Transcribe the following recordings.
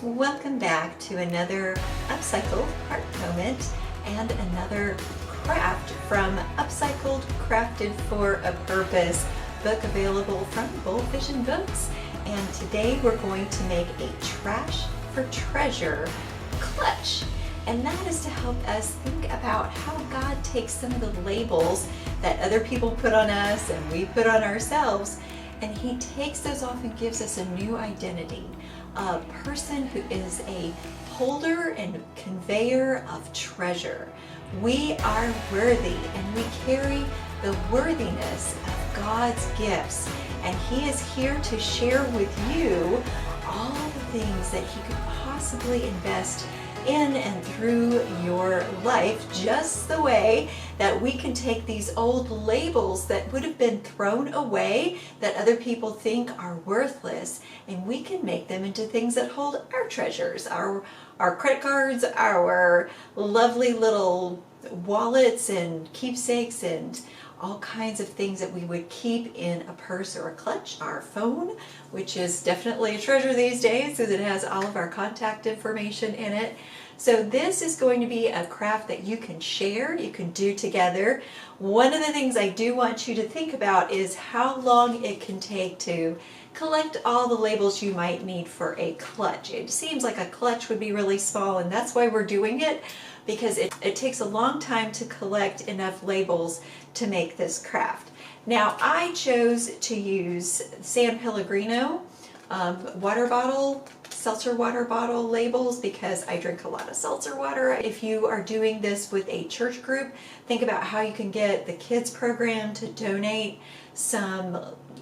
Welcome back to another Upcycled Heart Moment and another craft from Upcycled, Crafted for a Purpose, book available from Bold Vision Books. And today we're going to make a trash for treasure clutch. And that is to help us think about how God takes some of the labels that other people put on us and we put on ourselves, and He takes those off and gives us a new identity. A person who is a holder and conveyor of treasure. We are worthy, and we carry the worthiness of God's gifts, and He is here to share with you all the things that He could possibly invest in and through your life, just the way that we can take these old labels that would have been thrown away, that other people think are worthless, and we can make them into things that hold our treasures, our credit cards, our lovely little wallets and keepsakes and all kinds of things that we would keep in a purse or a clutch, our phone, which is definitely a treasure these days because it has all of our contact information in it. So this is going to be a craft that you can share, you can do together. One of the things I do want you to think about is how long it can take to collect all the labels you might need for a clutch. It seems like a clutch would be really small, and that's why we're doing it, because it takes a long time to collect enough labels to make this craft. Now, I chose to use San Pellegrino seltzer water bottle labels because I drink a lot of seltzer water. If you are doing this with a church group, think about how you can get the kids program to donate some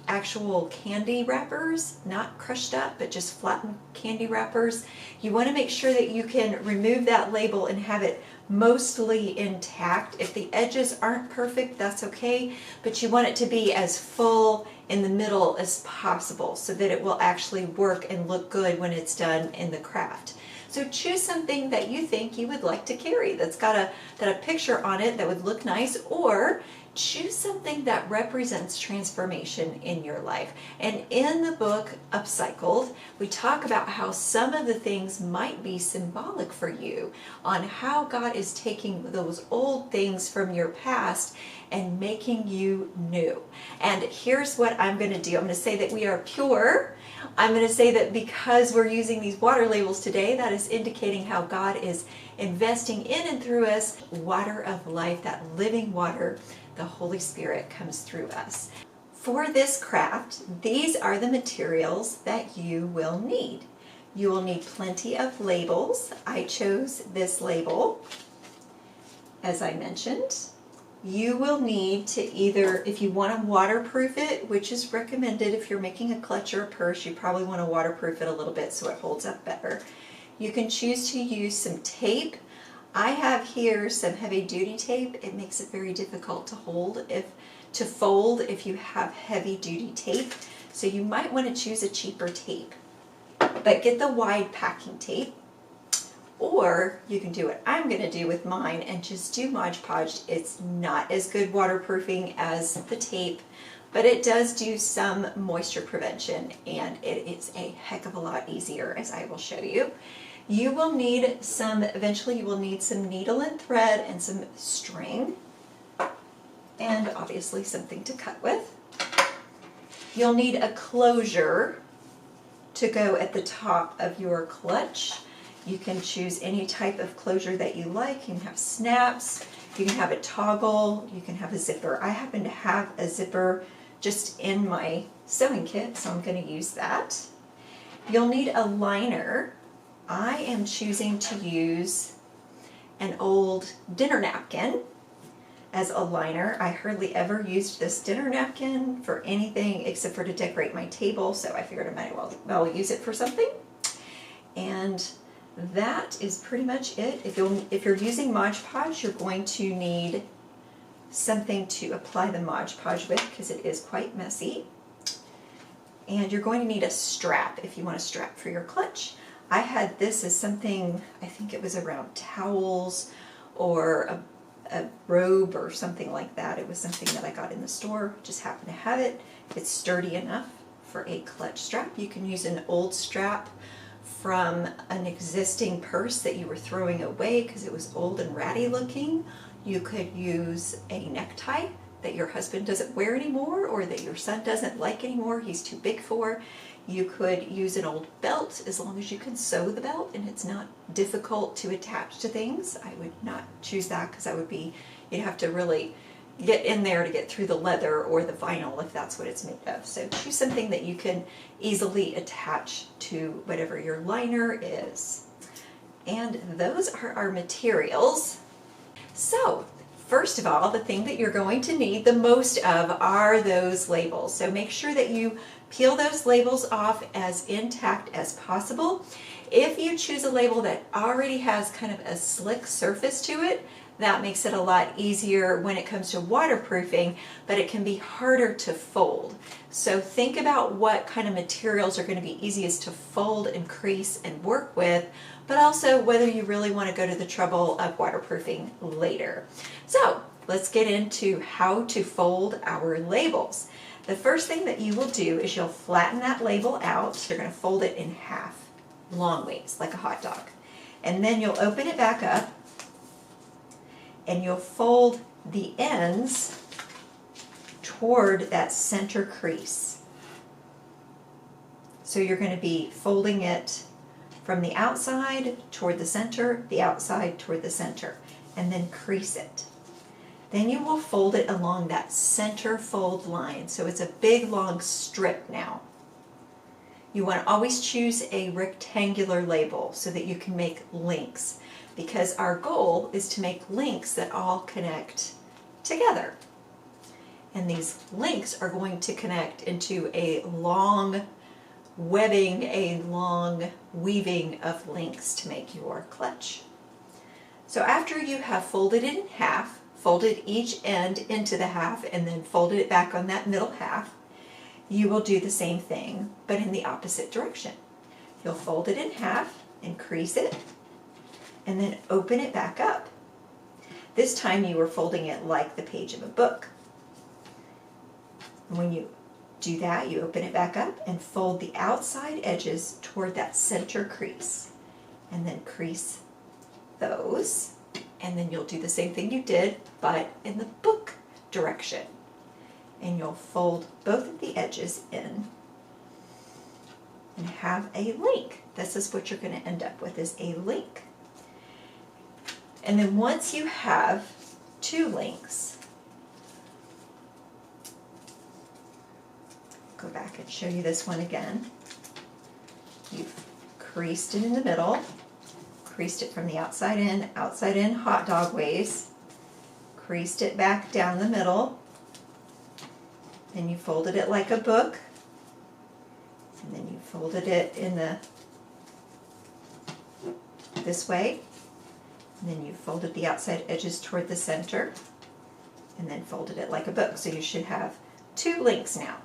actual candy wrappers, not crushed up, but just flattened candy wrappers. You want to make sure that you can remove that label and have it mostly intact. If the edges aren't perfect, that's okay, but you want it to be as full in the middle as possible so that it will actually work and look good when it's done in the craft. So choose something that you think you would like to carry that's got a picture on it that would look nice, or choose something that represents transformation in your life. And in the book Upcycled, we talk about how some of the things might be symbolic for you on how God is taking those old things from your past and making you new. And here's what I'm going to do. I'm going to say that we are pure. I'm going to say that because we're using these water labels today, that is indicating how God is investing in and through us water of life, that living water. The Holy Spirit comes through us. For this craft, these are the materials that you will need. You will need plenty of labels. I chose this label, as I mentioned. You will need to either, if you want to waterproof it, which is recommended if you're making a clutch or a purse, you probably want to waterproof it a little bit so it holds up better. You can choose to use some tape. I have here some heavy duty tape. It makes it very difficult to fold if you have heavy duty tape. So you might want to choose a cheaper tape, but get the wide packing tape. Or you can do what I'm going to do with mine and just do Mod Podge. It's not as good waterproofing as the tape, but it does do some moisture prevention, and it is a heck of a lot easier, as I will show you. You will need eventually you will need some needle and thread and some string, and obviously something to cut with. You'll need a closure to go at the top of your clutch. You can choose any type of closure that you like. You can have snaps, you can have a toggle, you can have a zipper. I happen to have a zipper just in my sewing kit, so I'm going to use that. You'll need a liner. I am choosing to use an old dinner napkin as a liner. I hardly ever used this dinner napkin for anything except for to decorate my table, so I figured I might as well use it for something. And that is pretty much it. If you're using Mod Podge, you're going to need something to apply the Mod Podge with because it is quite messy. And you're going to need a strap if you want a strap for your clutch. I had this as something, I think it was around towels or a robe or something like that. It was something that I got in the store, just happened to have it. It's sturdy enough for a clutch strap. You can use an old strap from an existing purse that you were throwing away because it was old and ratty looking. You could use a necktie that your husband doesn't wear anymore or that your son doesn't like anymore, he's too big for. You could use an old belt as long as you can sew the belt and it's not difficult to attach to things. I would not choose that because you'd have to really get in there to get through the leather or the vinyl if that's what it's made of. So choose something that you can easily attach to whatever your liner is. And those are our materials. So first of all, the thing that you're going to need the most of are those labels. So make sure that you peel those labels off as intact as possible. If you choose a label that already has kind of a slick surface to it, that makes it a lot easier when it comes to waterproofing, but it can be harder to fold. So think about what kind of materials are going to be easiest to fold and crease and work with, but also whether you really want to go to the trouble of waterproofing later. So let's get into how to fold our labels. The first thing that you will do is you'll flatten that label out. You're going to fold it in half, long ways, like a hot dog. And then you'll open it back up and you'll fold the ends toward that center crease. So you're going to be folding it from the outside toward the center, the outside toward the center, and then crease it. Then you will fold it along that center fold line. So it's a big long strip now. You want to always choose a rectangular label so that you can make links, because our goal is to make links that all connect together. And these links are going to connect into a long webbing, a long weaving of links to make your clutch. So after you have folded it in half, folded each end into the half, and then folded it back on that middle half, you will do the same thing, but in the opposite direction. You'll fold it in half and crease it, and then open it back up. This time you are folding it like the page of a book. When you do that, you open it back up and fold the outside edges toward that center crease, and then crease those, and then you'll do the same thing you did, but in the book direction. And you'll fold both of the edges in and have a link. This is what you're going to end up with, is a link. And then once you have two links, go back and show you this one again. You've creased it in the middle, creased it from the outside in hot dog ways, creased it back down the middle, then you folded it like a book, and then you folded it in this way, and then you folded the outside edges toward the center, and then folded it like a book. So you should have two links now.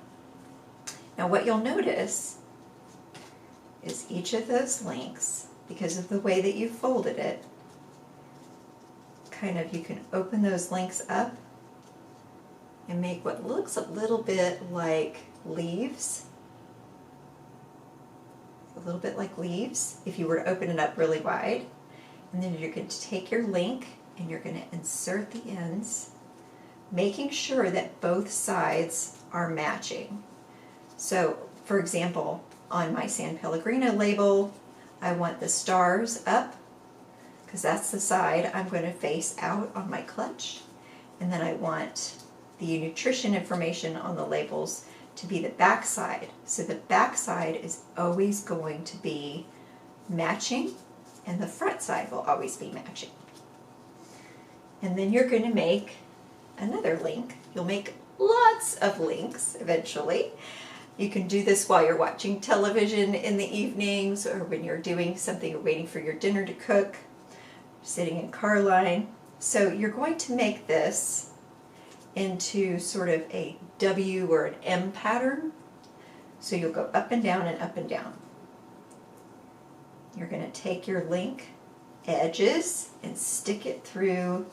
Now what you'll notice is each of those links, because of the way that you folded it, you can open those links up and make what looks a little bit like leaves. A little bit like leaves if you were to open it up really wide. And then you're going to take your link and you're going to insert the ends, making sure that both sides are matching. So, for example, on my San Pellegrino label, I want the stars up, because that's the side I'm going to face out on my clutch. And then I want the nutrition information on the labels to be the back side. So the back side is always going to be matching, and the front side will always be matching. And then you're going to make another link. You'll make lots of links eventually. You can do this while you're watching television in the evenings, or when you're doing something, you're waiting for your dinner to cook, sitting in car line. So you're going to make this into sort of a W or an M pattern. So you'll go up and down and up and down. You're going to take your link edges and stick it through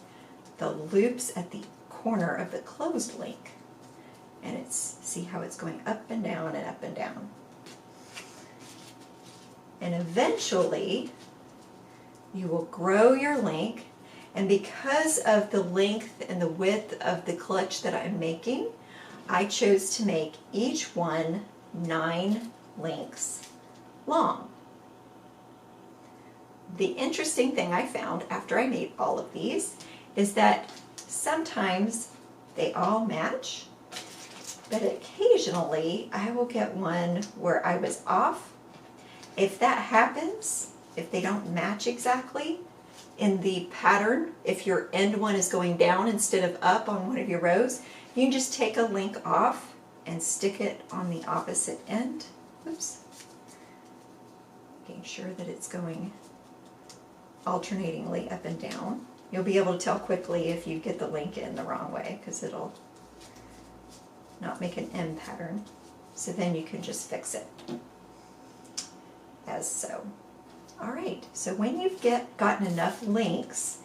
the loops at the corner of the closed link. And see how it's going up and down and up and down. And eventually you will grow your link, and because of the length and the width of the clutch that I'm making, I chose to make each one 9 links long. The interesting thing I found after I made all of these is that sometimes they all match, but occasionally I will get one where I was off. If that happens, if they don't match exactly in the pattern, if your end one is going down instead of up on one of your rows, you can just take a link off and stick it on the opposite end. Oops. Making sure that it's going alternatingly up and down. You'll be able to tell quickly if you get the link in the wrong way, because it'll not make an M pattern. So then you can just fix it as so. All right, so when you've gotten enough links,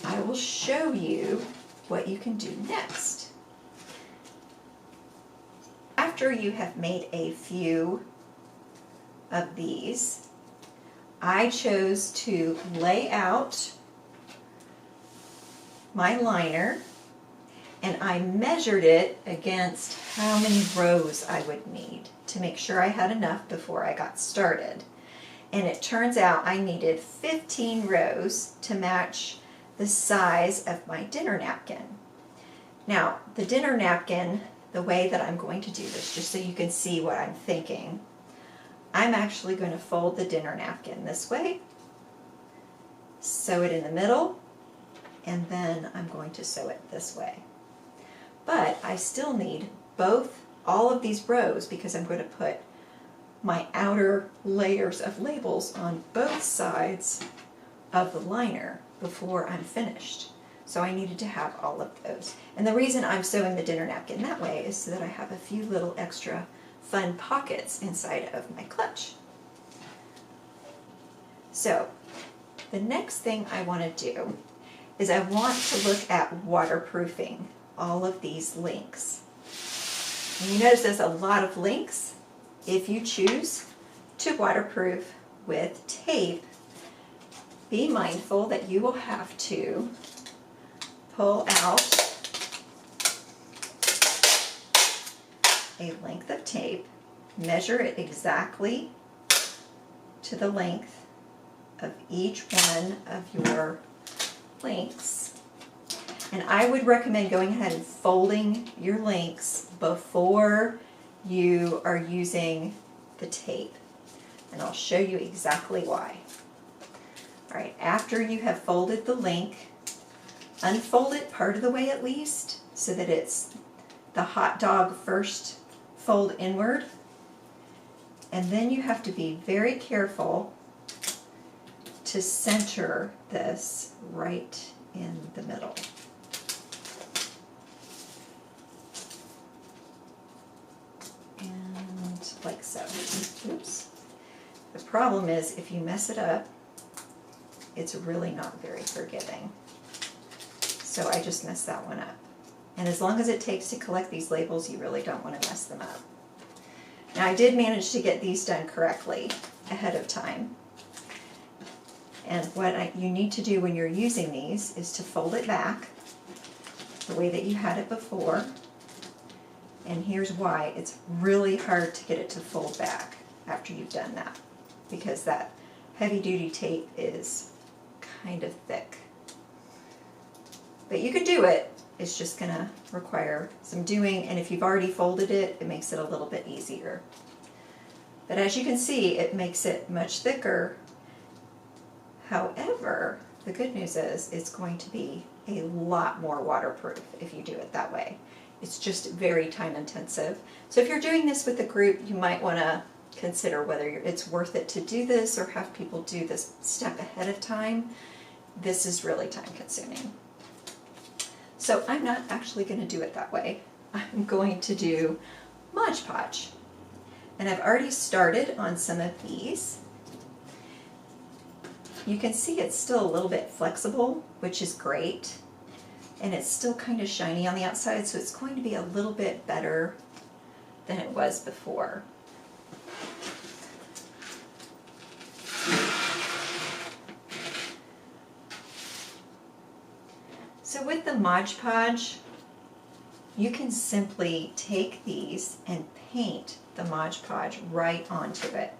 I will show you what you can do next. After you have made a few of these, I chose to lay out my liner, and I measured it against how many rows I would need to make sure I had enough before I got started. And it turns out I needed 15 rows to match the size of my dinner napkin. Now, the dinner napkin, the way that I'm going to do this, just so you can see what I'm thinking, I'm actually going to fold the dinner napkin this way, sew it in the middle, and then I'm going to sew it this way. But I still need all of these rows, because I'm going to put my outer layers of labels on both sides of the liner before I'm finished. So I needed to have all of those. And the reason I'm sewing the dinner napkin that way is so that I have a few little extra fun pockets inside of my clutch. So the next thing I want to do is I want to look at waterproofing all of these links. And you notice there's a lot of links. If you choose to waterproof with tape, be mindful that you will have to pull out a length of tape, measure it exactly to the length of each one of your links. And I would recommend going ahead and folding your links before you are using the tape. And I'll show you exactly why. All right, after you have folded the link, unfold it part of the way at least, so that it's the hot dog first fold inward. And then you have to be very careful to center this right in the middle. And like so. Oops. The problem is if you mess it up, it's really not very forgiving. So I just messed that one up. And as long as it takes to collect these labels, you really don't want to mess them up. Now I did manage to get these done correctly ahead of time. And what you need to do when you're using these is to fold it back the way that you had it before. And here's why. It's really hard to get it to fold back after you've done that, because that heavy-duty tape is kind of thick. But you could do it. It's just going to require some doing, and if you've already folded it, it makes it a little bit easier. But as you can see, it makes it much thicker. However, the good news is it's going to be a lot more waterproof if you do it that way. It's just very time intensive. So if you're doing this with a group, you might want to consider whether it's worth it to do this or have people do this step ahead of time. This is really time consuming. So I'm not actually going to do it that way. I'm going to do Mod Podge. And I've already started on some of these. You can see it's still a little bit flexible, which is great. And it's still kind of shiny on the outside, so it's going to be a little bit better than it was before. with the Mod Podge, you can simply take these and paint the Mod Podge right onto it.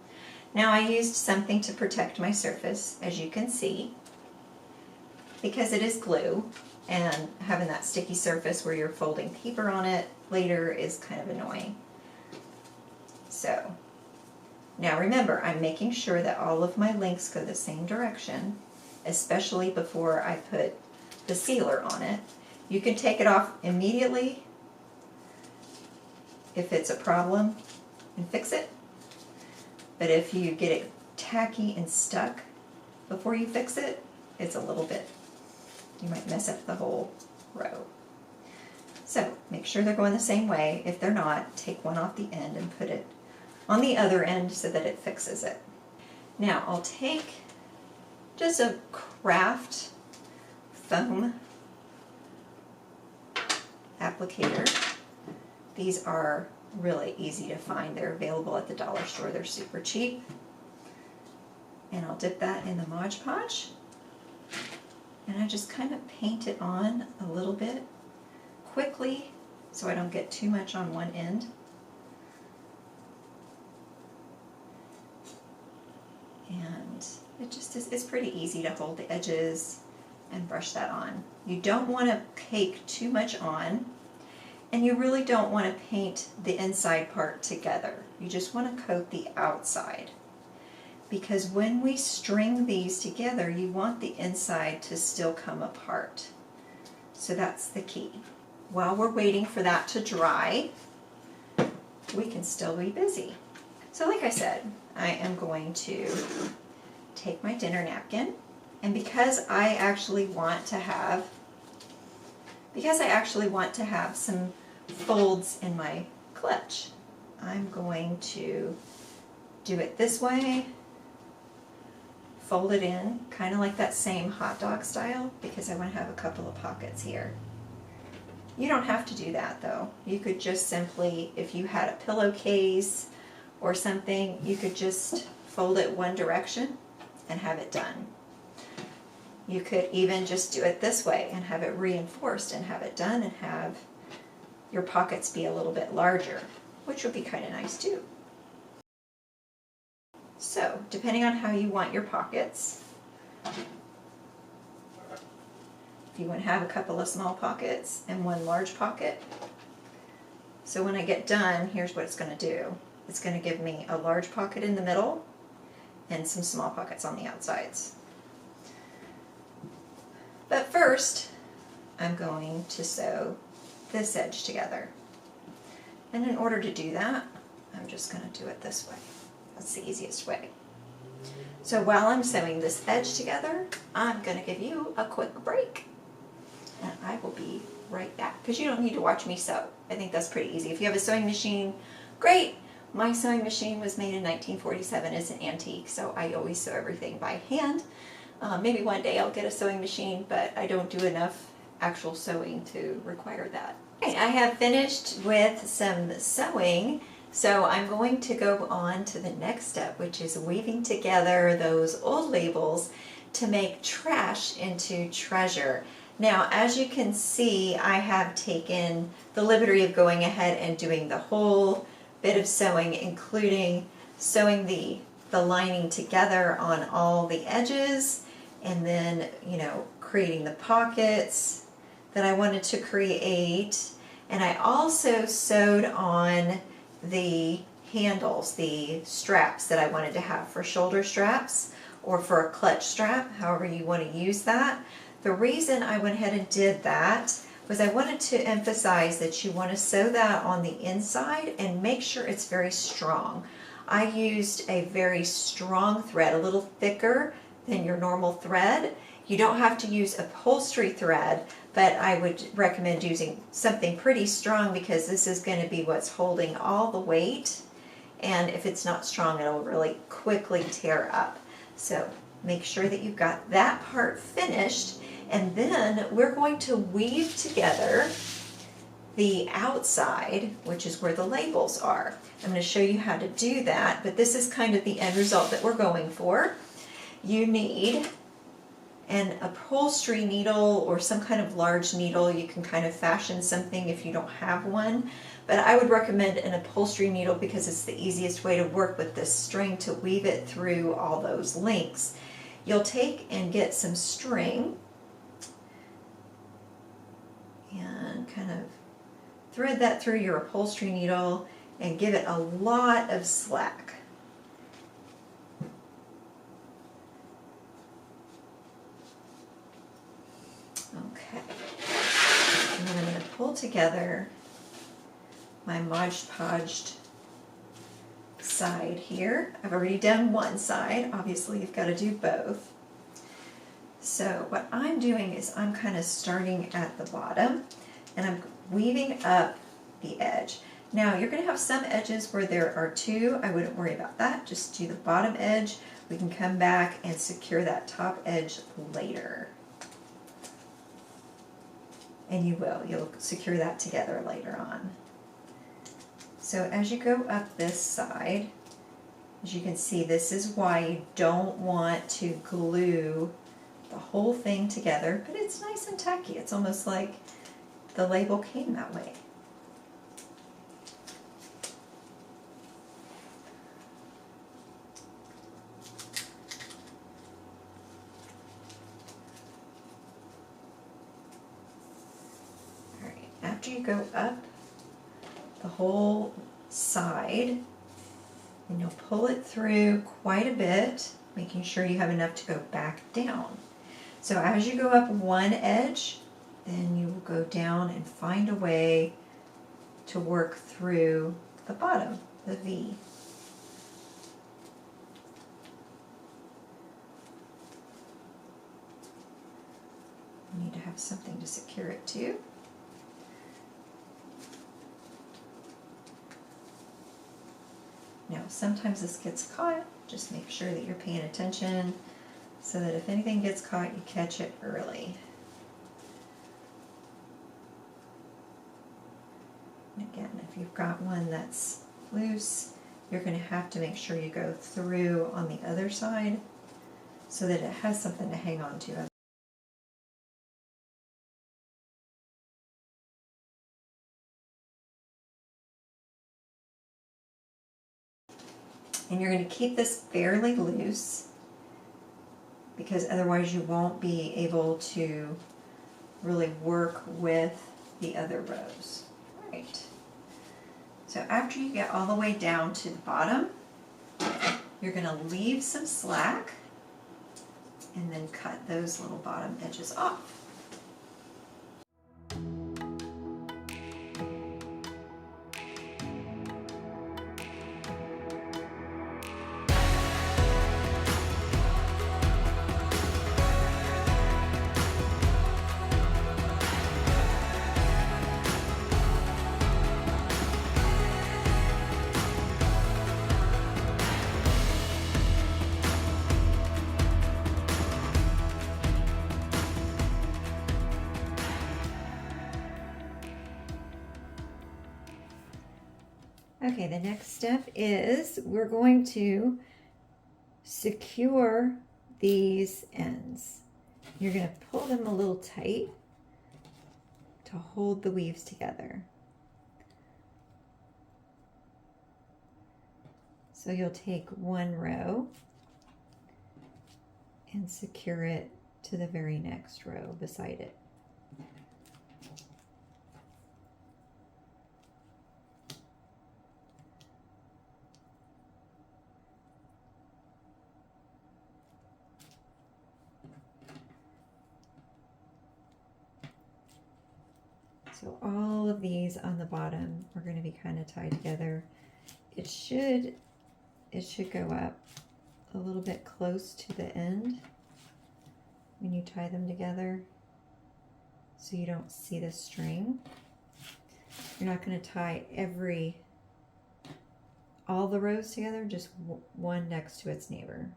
Now I used something to protect my surface, as you can see, because it is glue, and having that sticky surface where you're folding paper on it later is kind of annoying. So now remember, I'm making sure that all of my links go the same direction, especially before I put the sealer on it. You can take it off immediately if it's a problem and fix it. But if you get it tacky and stuck before you fix it, it's a little bit, you might mess up the whole row. So make sure they're going the same way. If they're not, take one off the end and put it on the other end so that it fixes it. Now I'll take just a craft foam applicator. These are really easy to find. They're available at the dollar store. They're super cheap. And I'll dip that in the Mod Podge. And I just kind of paint it on a little bit quickly so I don't get too much on one end. And it just is, it's pretty easy to hold the edges and brush that on. You don't want to cake too much on, and you really don't want to paint the inside part together. You just want to coat the outside, because when we string these together, you want the inside to still come apart. So that's the key. While we're waiting for that to dry, we can still be busy. So like I said, I am going to take my dinner napkin, and because I actually want to have some folds in my clutch, I'm going to do it this way, fold it in, kind of like that same hot dog style, because I want to have a couple of pockets here. You don't have to do that though. You could just simply, if you had a pillowcase or something, you could just fold it one direction and have it done. You could even just do it this way and have it reinforced and have it done, and have your pockets be a little bit larger, which would be kind of nice too. So, depending on how you want your pockets, if you want to have a couple of small pockets and one large pocket. So when I get done, here's what it's going to do. It's going to give me a large pocket in the middle and some small pockets on the outsides. But first, I'm going to sew this edge together. And in order to do that, I'm just going to do it this way. That's the easiest way. So while I'm sewing this edge together, I'm going to give you a quick break. And I will be right back, because you don't need to watch me sew. I think that's pretty easy. If you have a sewing machine, great. My sewing machine was made in 1947. It's an antique, so I always sew everything by hand. Maybe one day I'll get a sewing machine, but I don't do enough actual sewing to require that. Okay, I have finished with some sewing, so I'm going to go on to the next step, which is weaving together those old labels to make trash into treasure. Now, as you can see, I have taken the liberty of going ahead and doing the whole bit of sewing, including sewing the lining together on all the edges, and then, creating the pockets that I wanted to create. And I also sewed on the handles, the straps that I wanted to have for shoulder straps or for a clutch strap, however you want to use that. The reason I went ahead and did that was I wanted to emphasize that you want to sew that on the inside and make sure it's very strong. I used a very strong thread, a little thicker than your normal thread. You don't have to use upholstery thread, but I would recommend using something pretty strong, because this is going to be what's holding all the weight, and if it's not strong, it'll really quickly tear up. So make sure that you've got that part finished, and then we're going to weave together the outside, which is where the labels are. I'm going to show you how to do that, but this is kind of the end result that we're going for. You need And upholstery needle or some kind of large needle, you can kind of fashion something if you don't have one. But I would recommend an upholstery needle because it's the easiest way to work with this string to weave it through all those links. You'll take and get some string and kind of thread that through your upholstery needle and give it a lot of slack. Okay, and then I'm going to pull together my Mod Podged side here. I've already done one side. Obviously, you've got to do both. So what I'm doing is I'm kind of starting at the bottom and I'm weaving up the edge. Now, you're going to have some edges where there are two. I wouldn't worry about that. Just do the bottom edge. We can come back and secure that top edge later. And you will. You'll secure that together later on. So as you go up this side, as you can see, this is why you don't want to glue the whole thing together, but it's nice and tacky. It's almost like the label came that way. All right, after you go up the whole side, and you'll pull it through quite a bit, making sure you have enough to go back down. So as you go up one edge, then you will go down and find a way to work through the bottom, the V. You need to have something to secure it to. Now, sometimes this gets caught. Just make sure that you're paying attention so that if anything gets caught, you catch it early. And again, if you've got one that's loose, you're going to have to make sure you go through on the other side so that it has something to hang on to. And you're going to keep this fairly loose because otherwise you won't be able to really work with the other rows. All right. So after you get all the way down to the bottom, you're going to leave some slack and then cut those little bottom edges off. Okay, the next step is we're going to secure these ends. You're going to pull them a little tight to hold the weaves together. So you'll take one row and secure it to the very next row beside it. So all of these on the bottom are going to be kind of tied together. It should go up a little bit close to the end when you tie them together so you don't see the string. You're not going to tie all the rows together, just one next to its neighbor.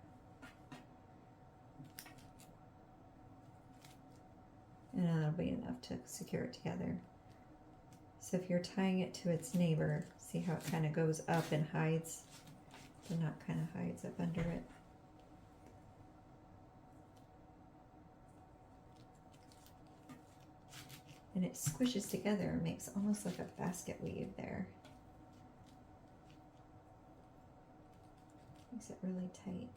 And that'll be enough to secure it together. So if you're tying it to its neighbor, see how it kind of goes up and hides? The knot kind of hides up under it. And it squishes together and makes almost like a basket weave there. Makes it really tight.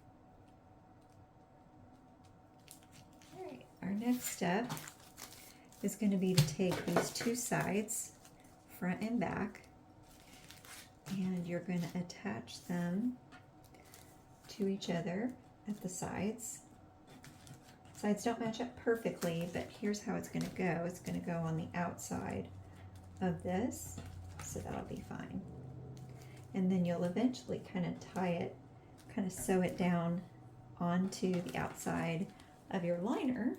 All right, our next step is going to be to take these two sides, front and back, and you're going to attach them to each other at the sides. Sides don't match up perfectly, but here's how it's going to go. It's going to go on the outside of this, so that'll be fine. And then you'll eventually kind of tie it, kind of sew it down onto the outside of your liner.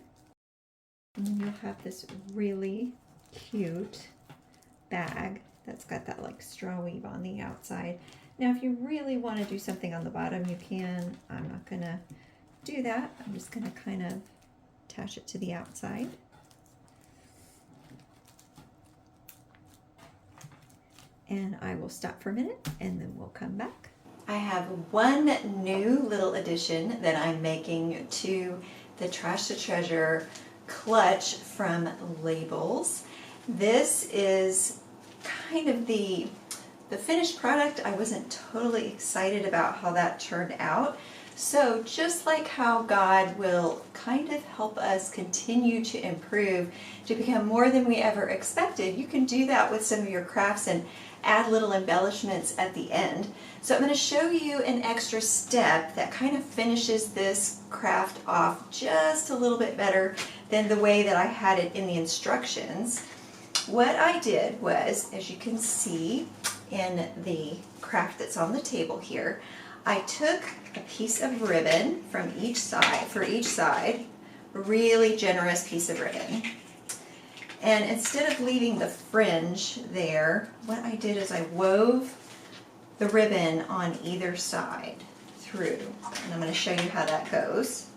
And then you'll have this really cute bag that's got that like straw weave on the outside. Now, if you really want to do something on the bottom, you can. I'm not going to do that. I'm just going to kind of attach it to the outside. And I will stop for a minute and then we'll come back. I have one new little addition that I'm making to the Trash to Treasure clutch from Labels. This is kind of the finished product. I wasn't totally excited about how that turned out. So just like how God will kind of help us continue to improve, to become more than we ever expected, you can do that with some of your crafts and add little embellishments at the end. So I'm going to show you an extra step that kind of finishes this craft off just a little bit better than the way that I had it in the instructions. What I did was, as you can see in the craft that's on the table here, I took a piece of ribbon from each side, for each side, a really generous piece of ribbon. And instead of leaving the fringe there, what I did is I wove the ribbon on either side through. And I'm going to show you how that goes.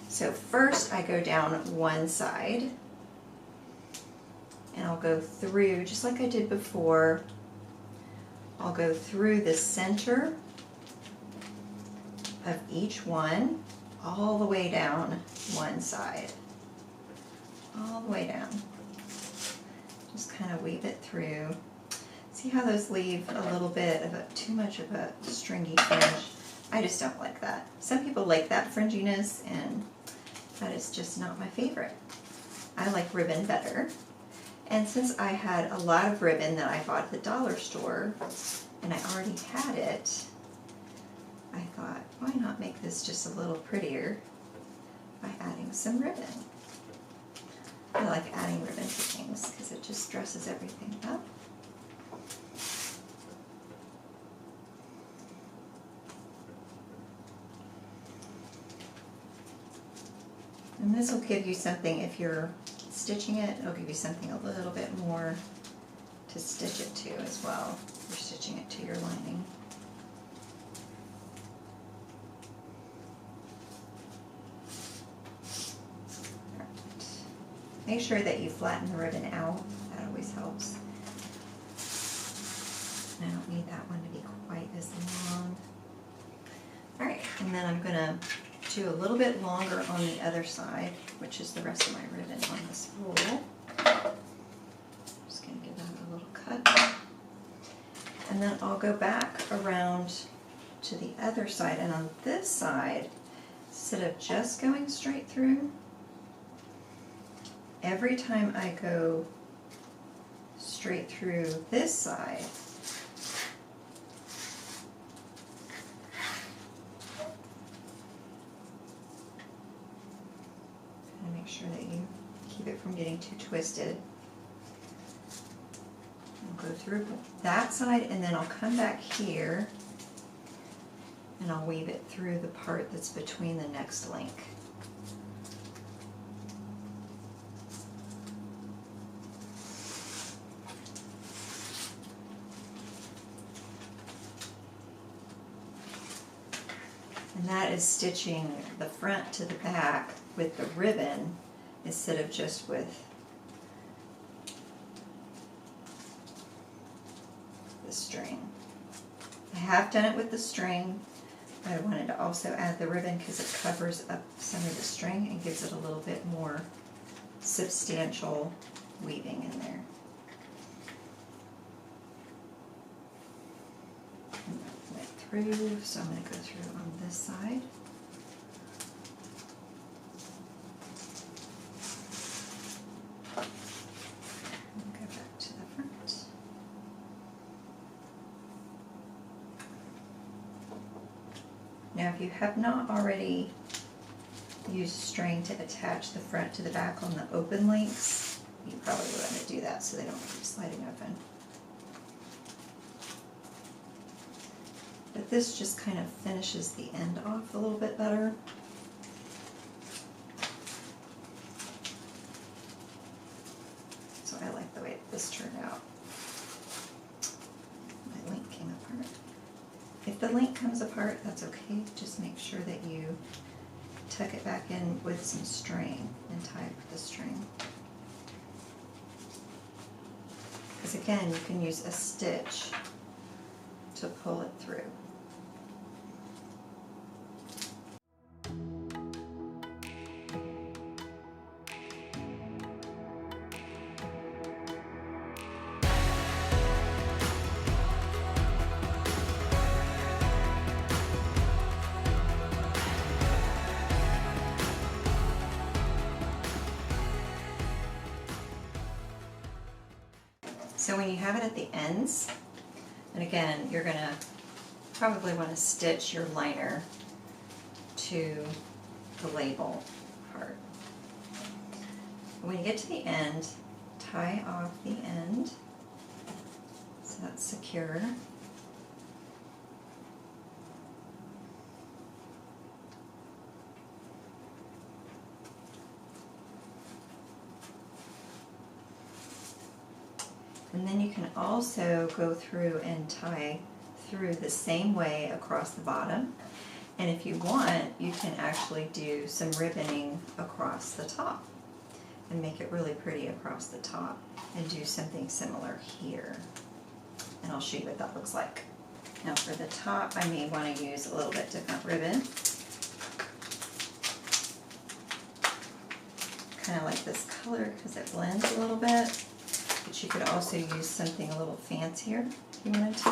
So first I go down one side, and I'll go through, just like I did before, I'll go through the center of each one, all the way down one side. All the way down. Just kind of weave it through. See how those leave a little bit of too much of a stringy fringe? I just don't like that. Some people like that fringiness, and that is just not my favorite. I like ribbon better. And since I had a lot of ribbon that I bought at the dollar store, and I already had it, I thought, why not make this just a little prettier by adding some ribbon? I like adding ribbon to things because it just dresses everything up. And this will give you something, if you're stitching it, it'll give you something a little bit more to stitch it to as well. You're stitching it to your lining. Make sure that you flatten the ribbon out. That always helps. And I don't need that one to be quite as long. All right, and then I'm gonna do a little bit longer on the other side, which is the rest of my ribbon on this roll. Just gonna give that a little cut. And then I'll go back around to the other side, and on this side, instead of just going straight through, every time I go straight through this side, and make sure that you keep it from getting too twisted. I'll go through that side, and then I'll come back here and I'll weave it through the part that's between the next link. And that is stitching the front to the back with the ribbon instead of just with the string. I have done it with the string, but I wanted to also add the ribbon because it covers up some of the string and gives it a little bit more substantial weaving in there. Went through, so I'm going to go through on this side. And go back to the front. Now, if you have not already used string to attach the front to the back on the open links, you probably want to do that so they don't keep sliding open. But this just kind of finishes the end off a little bit better. So I like the way this turned out. My link came apart. If the link comes apart, that's okay. Just make sure that you tuck it back in with some string and tie it with the string. Because again, you can use a stitch to pull it through. So when you have it at the ends, and again, you're going to probably want to stitch your liner to the label part. When you get to the end, tie off the end so that's secure. And then you can also go through and tie through the same way across the bottom. And if you want, you can actually do some ribboning across the top and make it really pretty across the top and do something similar here. And I'll show you what that looks like. Now for the top, I may want to use a little bit different ribbon. Kind of like this color because it blends a little bit. But you could also use something a little fancier if you wanted to.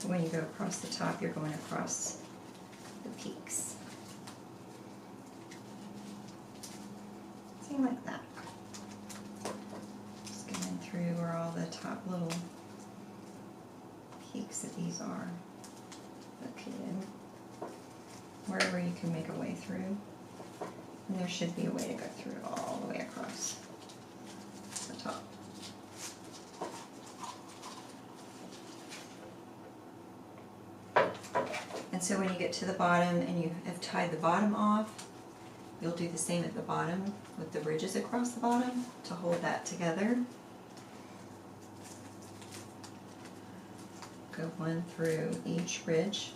When you go across the top, you're going across the peaks. See, like that. Just going through where all the top little peaks of these are located. Wherever you can make a way through. And there should be a way to go through all the way across the top. And so when you get to the bottom and you have tied the bottom off, you'll do the same at the bottom with the ridges across the bottom to hold that together. Go one through each ridge.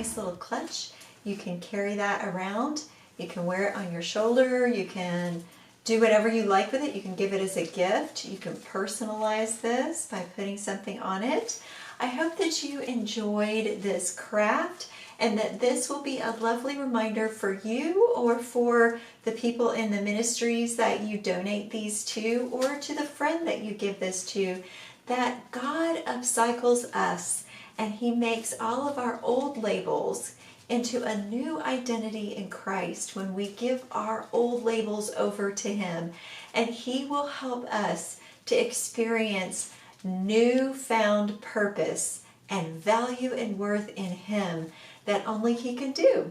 nice little clutch. You can carry that around. You can wear it on your shoulder. You can do whatever you like with it. You can give it as a gift. You can personalize this by putting something on it. I hope that you enjoyed this craft and that this will be a lovely reminder for you or for the people in the ministries that you donate these to, or to the friend that you give this to, that God upcycles us and He makes all of our old labels into a new identity in Christ when we give our old labels over to Him, and He will help us to experience newfound purpose and value and worth in Him that only He can do.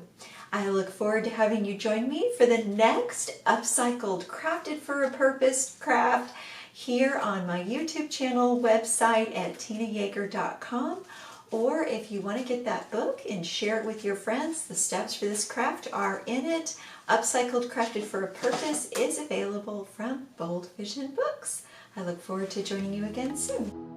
I look forward to having you join me for the next Upcycled Crafted for a Purpose craft here on my YouTube channel, website at tinayeager.com. Or if you want to get that book and share it with your friends, the steps for this craft are in it. Upcycled Crafted for a Purpose is available from Bold Vision Books. I look forward to joining you again soon.